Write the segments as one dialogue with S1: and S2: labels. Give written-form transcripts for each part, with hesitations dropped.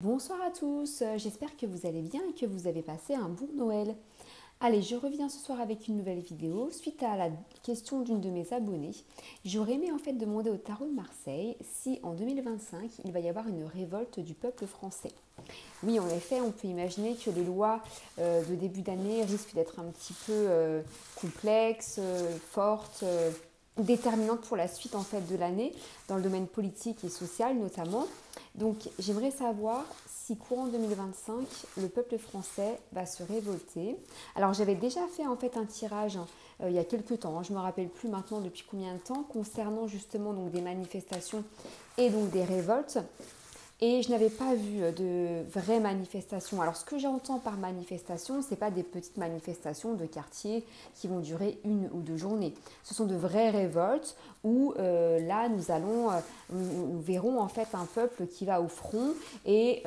S1: Bonsoir à tous, j'espère que vous allez bien et que vous avez passé un bon Noël. Allez, je reviens ce soir avec une nouvelle vidéo suite à la question d'une de mes abonnées. J'aurais aimé en fait demander au Tarot de Marseille si en 2025 il va y avoir une révolte du peuple français. Oui, en effet, on peut imaginer que les lois de début d'année risquent d'être un petit peu complexes, fortes, déterminantes pour la suite en fait de l'année, dans le domaine politique et social notamment. Donc j'aimerais savoir si courant 2025, le peuple français va se révolter. Alors j'avais déjà fait en fait un tirage il y a quelques temps, je ne me rappelle plus maintenant depuis combien de temps, concernant justement donc, des manifestations et donc des révoltes. Et je n'avais pas vu de vraies manifestations. Alors ce que j'entends par manifestation, ce n'est pas des petites manifestations de quartier qui vont durer 1 ou 2 journées. Ce sont de vraies révoltes où là nous verrons en fait un peuple qui va au front et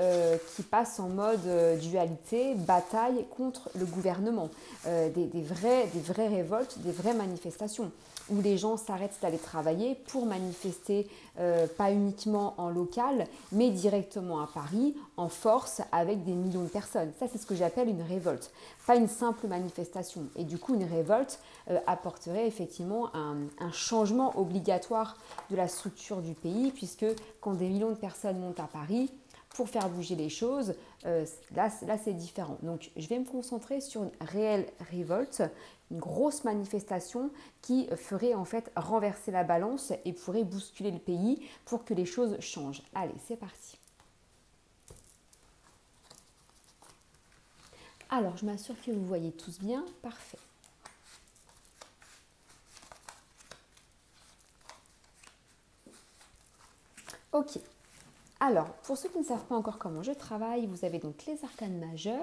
S1: qui passe en mode dualité, bataille contre le gouvernement. Des vraies révoltes, des vraies manifestations où les gens s'arrêtent d'aller travailler pour manifester, pas uniquement en local, mais directement à Paris, en force, avec des millions de personnes. Ça, c'est ce que j'appelle une révolte, pas une simple manifestation. Et du coup, une révolte apporterait effectivement un changement obligatoire de la structure du pays, puisque quand des millions de personnes montent à Paris, pour faire bouger les choses, là c'est différent. Donc je vais me concentrer sur une réelle révolte, une grosse manifestation qui ferait en fait renverser la balance et pourrait bousculer le pays pour que les choses changent. Allez, c'est parti. Alors, je m'assure que vous voyez tous bien. Parfait. Ok. Alors, pour ceux qui ne savent pas encore comment je travaille, vous avez donc les arcanes majeurs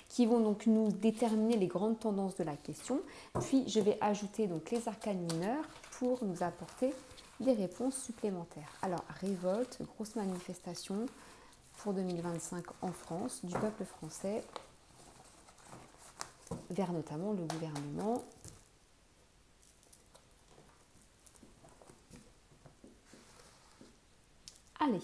S1: qui vont donc nous déterminer les grandes tendances de la question. Puis, je vais ajouter donc les arcanes mineurs pour nous apporter des réponses supplémentaires. Alors, révolte, grosse manifestation pour 2025 en France, du peuple français vers notamment le gouvernement. Allez,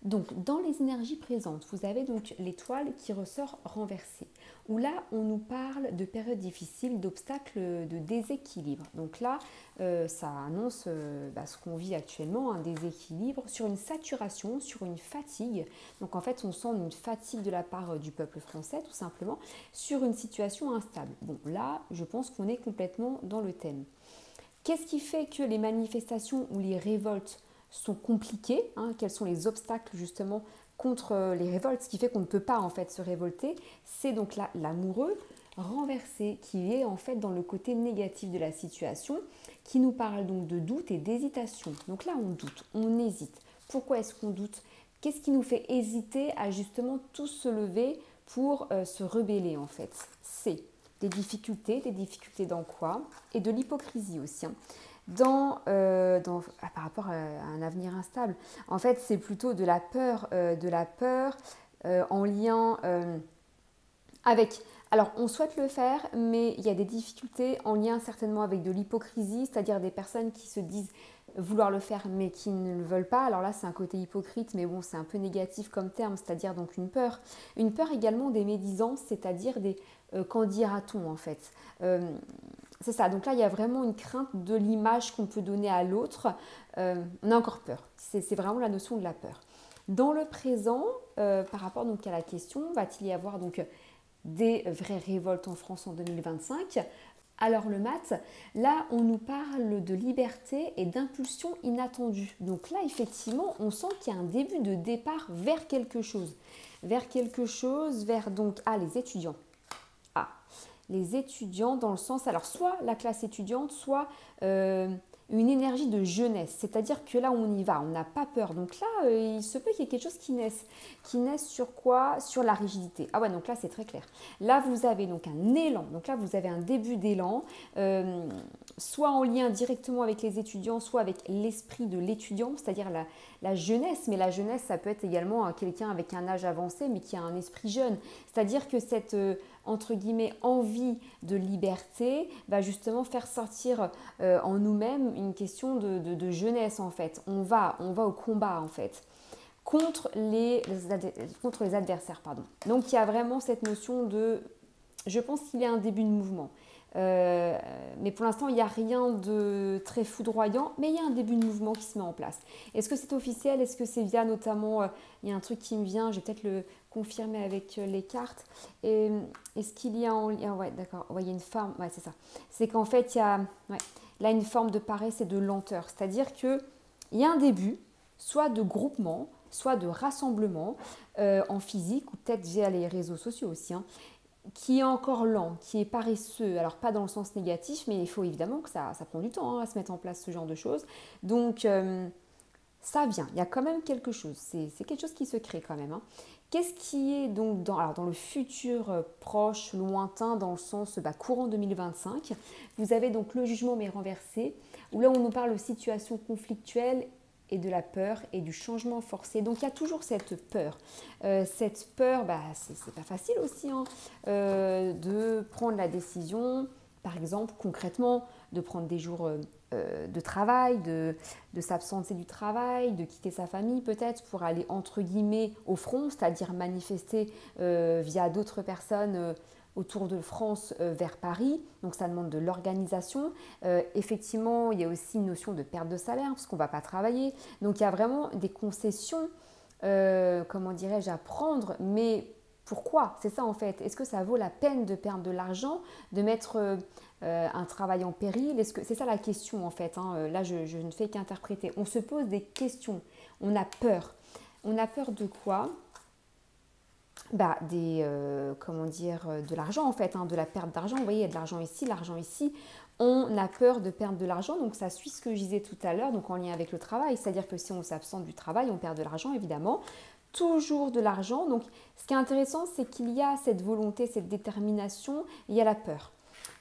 S1: donc dans les énergies présentes, vous avez donc l'étoile qui ressort renversée, où là on nous parle de périodes difficiles, d'obstacles, de déséquilibre. Donc là, ça annonce ce qu'on vit actuellement, un déséquilibre sur une saturation, sur une fatigue. Donc en fait, on sent une fatigue de la part du peuple français, tout simplement, sur une situation instable. Bon, là, je pense qu'on est complètement dans le thème. Qu'est-ce qui fait que les manifestations ou les révoltes sont compliquées, quels sont les obstacles justement contre les révoltes, ce qui fait qu'on ne peut pas en fait se révolter, c'est donc l'amoureux renversé qui est en fait dans le côté négatif de la situation, qui nous parle donc de doute et d'hésitation. Donc là on doute, on hésite. Pourquoi est-ce qu'on doute? Qu'est-ce qui nous fait hésiter à justement tous se lever pour se rebeller en fait? C'est des difficultés dans quoi? Et de l'hypocrisie aussi. Par rapport à un avenir instable. En fait, c'est plutôt de la peur en lien avec... Alors, on souhaite le faire, mais il y a des difficultés en lien certainement avec de l'hypocrisie, c'est-à-dire des personnes qui se disent vouloir le faire mais qui ne le veulent pas. Alors là, c'est un côté hypocrite, mais bon, c'est un peu négatif comme terme, c'est-à-dire donc une peur. Une peur également des médisances, c'est-à-dire des qu'en dira-t-on en fait. C'est ça, donc là il y a vraiment une crainte de l'image qu'on peut donner à l'autre. On a encore peur, c'est vraiment la notion de la peur. Dans le présent, par rapport donc à la question, va-t-il y avoir donc des vraies révoltes en France en 2025? Alors le mat, là on nous parle de liberté et d'impulsion inattendue. Donc là effectivement on sent qu'il y a un début de départ vers quelque chose. Vers donc les étudiants. Les étudiants dans le sens, alors soit la classe étudiante, soit une énergie de jeunesse, c'est-à-dire que là on y va, on n'a pas peur. Donc là il se peut qu'il y ait quelque chose qui naisse sur quoi? Sur la rigidité. Ah ouais, donc là c'est très clair. Là vous avez donc un élan, donc là vous avez un début d'élan, soit en lien directement avec les étudiants, soit avec l'esprit de l'étudiant, c'est-à-dire la jeunesse, mais la jeunesse ça peut être également quelqu'un avec un âge avancé mais qui a un esprit jeune, c'est-à-dire que cette entre guillemets envie de liberté va justement faire sortir en nous-mêmes une question de jeunesse en fait. On va au combat en fait. contre les adversaires. Pardon. Donc il y a vraiment cette notion de, je pense qu'il y a un début de mouvement. Mais pour l'instant, il n'y a rien de très foudroyant, mais il y a un début de mouvement qui se met en place. Est-ce que c'est officiel? Est-ce que c'est via notamment, il y a un truc qui me vient, je vais peut-être le confirmer avec les cartes. Est-ce qu'il y a en lien? Ouais, d'accord, ouais, il y a une forme, ouais, c'est ça. C'est qu'en fait, il y a là une forme de paresse et de lenteur. C'est-à-dire qu'il y a un début, soit de groupement, soit de rassemblement en physique ou peut-être via les réseaux sociaux aussi, hein, qui est encore lent, qui est paresseux, alors pas dans le sens négatif, mais il faut évidemment que ça prend du temps à se mettre en place ce genre de choses. Donc ça vient, il y a quand même quelque chose, c'est quelque chose qui se crée quand même. Hein. Qu'est-ce qui est donc dans le futur proche, lointain, dans le sens courant 2025? Vous avez donc le jugement mais renversé, où là on nous parle de situations conflictuelles et de la peur et du changement forcé. Donc il y a toujours cette peur. Cette peur, c'est pas facile aussi hein, de prendre la décision, par exemple concrètement, de prendre des jours de travail, de s'absenter du travail, de quitter sa famille peut-être pour aller entre guillemets au front, c'est-à-dire manifester via d'autres personnes autour de France vers Paris, donc ça demande de l'organisation. Effectivement, il y a aussi une notion de perte de salaire parce qu'on ne va pas travailler. Donc il y a vraiment des concessions, comment dirais-je, à prendre, mais pourquoi? C'est ça en fait. Est-ce que ça vaut la peine de perdre de l'argent, de mettre un travail en péril? C'est ça la question en fait. Hein. Là, je ne fais qu'interpréter. On se pose des questions. On a peur. On a peur de quoi? De l'argent en fait, hein, de la perte d'argent. Vous voyez, il y a de l'argent ici, l'argent ici. On a peur de perdre de l'argent, donc ça suit ce que je disais tout à l'heure, donc en lien avec le travail. C'est-à-dire que si on s'absente du travail, on perd de l'argent évidemment. Toujours de l'argent. Donc ce qui est intéressant, c'est qu'il y a cette volonté, cette détermination, il y a la peur.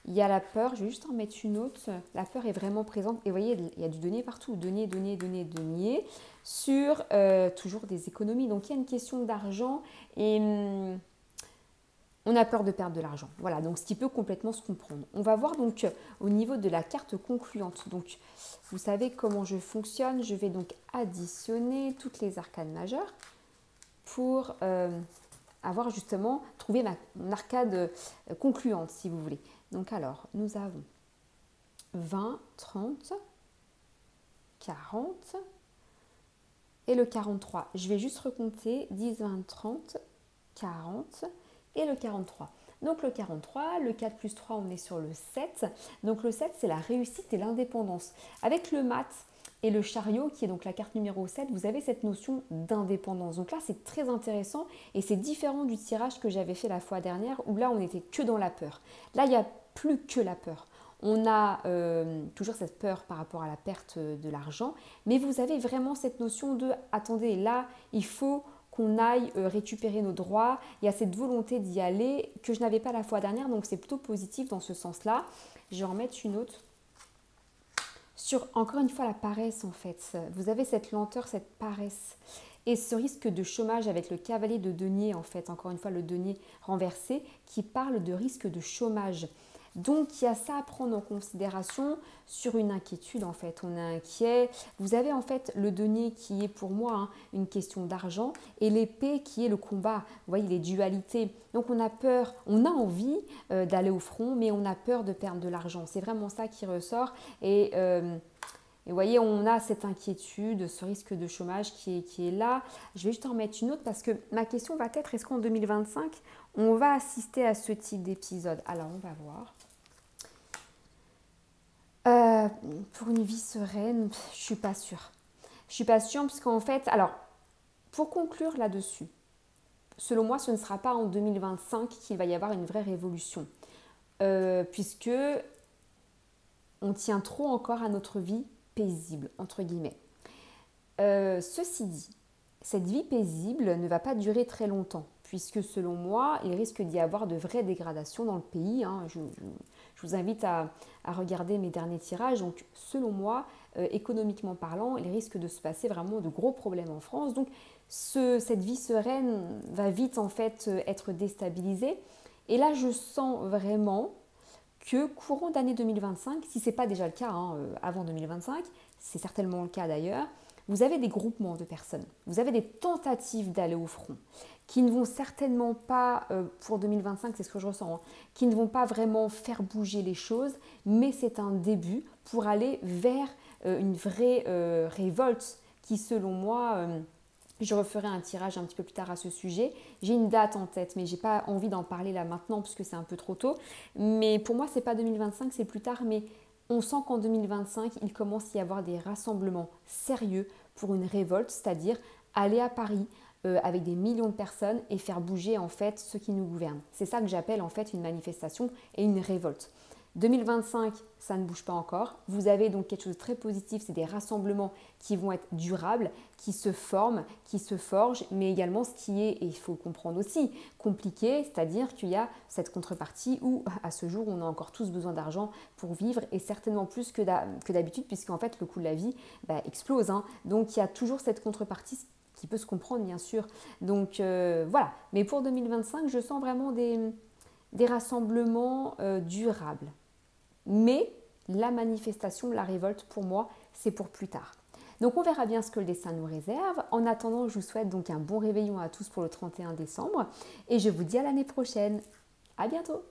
S1: Il y a la peur, je vais juste en mettre une autre. La peur est vraiment présente. Et vous voyez, il y a du denier partout. Denier, denier, denier, denier. Sur toujours des économies. Donc il y a une question d'argent et on a peur de perdre de l'argent. Voilà, donc ce qui peut complètement se comprendre. On va voir donc au niveau de la carte concluante. Donc vous savez comment je fonctionne. Je vais donc additionner toutes les arcades majeures pour avoir justement trouvé mon arcade concluante si vous voulez. Donc alors, nous avons 20, 30, 40 et le 43. Je vais juste recompter 10, 20, 30, 40 et le 43. Donc le 43, le 4 plus 3, on est sur le 7. Donc le 7, c'est la réussite et l'indépendance. Avec le mat et le chariot, qui est donc la carte numéro 7, vous avez cette notion d'indépendance. Donc là, c'est très intéressant et c'est différent du tirage que j'avais fait la fois dernière où là, on n'était que dans la peur. Là, il n'y a plus que la peur. On a toujours cette peur par rapport à la perte de l'argent, mais vous avez vraiment cette notion de « attendez, là, il faut qu'on aille récupérer nos droits ». Il y a cette volonté d'y aller que je n'avais pas la fois dernière, donc c'est plutôt positif dans ce sens-là. Je vais en mettre une autre. Sur, encore une fois, la paresse en fait. Vous avez cette lenteur, cette paresse. Et ce risque de chômage avec le cavalier de denier, en fait, encore une fois, le denier renversé, qui parle de risque de chômage. Donc, il y a ça à prendre en considération sur une inquiétude, en fait. On est inquiet. Vous avez, en fait, le denier qui est pour moi une question d'argent et l'épée qui est le combat. Vous voyez, les dualités. Donc, on a peur, on a envie d'aller au front, mais on a peur de perdre de l'argent. C'est vraiment ça qui ressort. Et vous voyez, on a cette inquiétude, ce risque de chômage qui est là. Je vais juste en mettre une autre parce que ma question va être, est-ce qu'en 2025, on va assister à ce type d'épisode? Alors, on va voir. Pour une vie sereine, je suis pas sûre. Je suis pas sûre parce qu'en fait, alors, pour conclure là-dessus, selon moi, ce ne sera pas en 2025 qu'il va y avoir une vraie révolution. Puisque on tient trop encore à notre vie paisible, entre guillemets. Ceci dit, cette vie paisible ne va pas durer très longtemps, puisque selon moi, il risque d'y avoir de vraies dégradations dans le pays. Je vous invite à regarder mes derniers tirages. Donc, selon moi, économiquement parlant, il risque de se passer vraiment de gros problèmes en France. Donc, cette vie sereine va vite en fait être déstabilisée. Et là, je sens vraiment que courant d'année 2025, si ce n'est pas déjà le cas avant 2025, c'est certainement le cas d'ailleurs, vous avez des groupements de personnes, vous avez des tentatives d'aller au front qui ne vont certainement pas, pour 2025, c'est ce que je ressens, hein, qui ne vont pas vraiment faire bouger les choses, mais c'est un début pour aller vers une vraie révolte qui, selon moi, je referai un tirage un petit peu plus tard à ce sujet. J'ai une date en tête, mais je n'ai pas envie d'en parler là maintenant parce que c'est un peu trop tôt. Mais pour moi, ce n'est pas 2025, c'est plus tard, mais on sent qu'en 2025, il commence à y avoir des rassemblements sérieux pour une révolte, c'est-à-dire aller à Paris avec des millions de personnes et faire bouger en fait ceux qui nous gouvernent. C'est ça que j'appelle en fait une manifestation et une révolte. 2025, ça ne bouge pas encore. Vous avez donc quelque chose de très positif, c'est des rassemblements qui vont être durables, qui se forment, qui se forgent, mais également ce qui est, et il faut comprendre aussi, compliqué, c'est-à-dire qu'il y a cette contrepartie où à ce jour, on a encore tous besoin d'argent pour vivre et certainement plus que d'habitude puisqu'en fait le coût de la vie explose. Hein. Donc il y a toujours cette contrepartie qui peut se comprendre bien sûr. Donc voilà, mais pour 2025, je sens vraiment des rassemblements durables. Mais la manifestation, la révolte, pour moi, c'est pour plus tard. Donc on verra bien ce que le destin nous réserve. En attendant, je vous souhaite donc un bon réveillon à tous pour le 31 décembre. Et je vous dis à l'année prochaine. À bientôt!